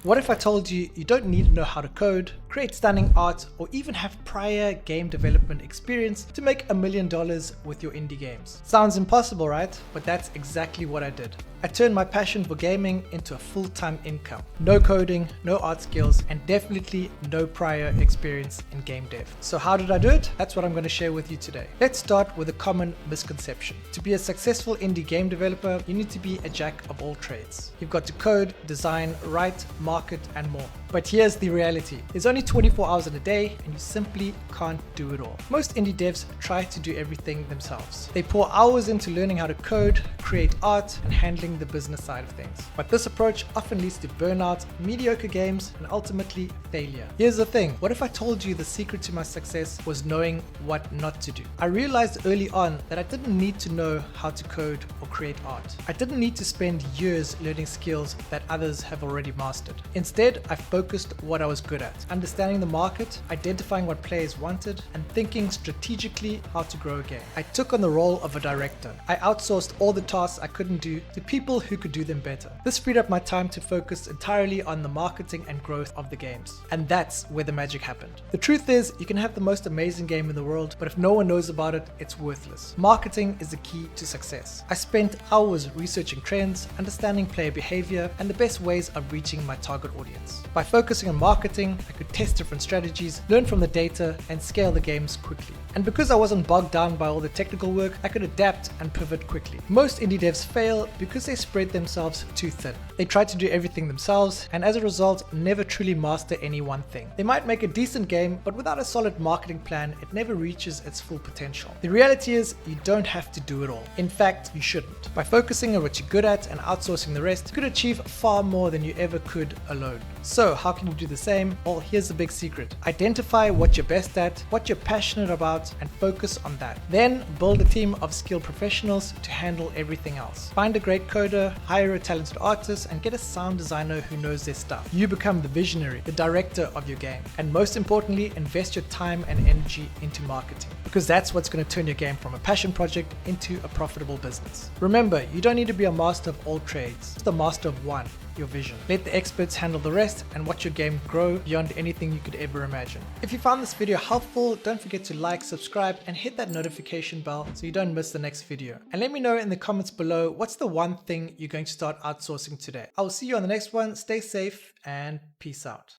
What if I told you you don't need to know how to code, create stunning art, or even have prior game development experience to make $1 million with your indie games? Sounds impossible, right? But that's exactly what I did. I turned my passion for gaming into a full-time income. No coding, no art skills, and definitely no prior experience in game dev. So how did I do it? That's what I'm going to share with you today. Let's start with a common misconception. To be a successful indie game developer, you need to be a jack of all trades. You've got to code, design, write, market, and more. But here's the reality. There's only 24 hours in a day, and you simply can't do it all. Most indie devs try to do everything themselves. They pour hours into learning how to code, create art, and handling the business side of things. But this approach often leads to burnout, mediocre games, and ultimately failure. Here's the thing. What if I told you the secret to my success was knowing what not to do? I realized early on that I didn't need to know how to code or create art. I didn't need to spend years learning skills that others have already mastered. Instead, I focused what I was good at, understanding the market, identifying what players wanted, and thinking strategically how to grow a game. I took on the role of a director. I outsourced all the tasks I couldn't do to people who could do them better. This freed up my time to focus entirely on the marketing and growth of the games. And that's where the magic happened. The truth is, you can have the most amazing game in the world, but if no one knows about it, it's worthless. Marketing is the key to success. I spent hours researching trends, understanding player behavior, and the best ways of reaching my target audience. By focusing on marketing, I could test different strategies, learn from the data, and scale the games quickly. And because I wasn't bogged down by all the technical work, I could adapt and pivot quickly. Most indie devs fail because they spread themselves too thin. They try to do everything themselves, and as a result, never truly master any one thing. They might make a decent game, but without a solid marketing plan, it never reaches its full potential. The reality is, you don't have to do it all. In fact, you shouldn't. By focusing on what you're good at and outsourcing the rest, you could achieve far more than you ever could alone. So how can you do the same? Well, here's the big secret. Identify what you're best at, what you're passionate about, and focus on that. Then build a team of skilled professionals to handle everything else. Find a great coder, hire a talented artist, and get a sound designer who knows their stuff. You become the visionary, the director of your game. And most importantly, invest your time and energy into marketing, because that's what's going to turn your game from a passion project into a profitable business. Remember, you don't need to be a master of all trades, just a master of one. Your vision. Let the experts handle the rest and watch your game grow beyond anything you could ever imagine. If you found this video helpful, don't forget to like, subscribe, and hit that notification bell so you don't miss the next video. And let me know in the comments below, what's the one thing you're going to start outsourcing today? I will see you on the next one. Stay safe and peace out.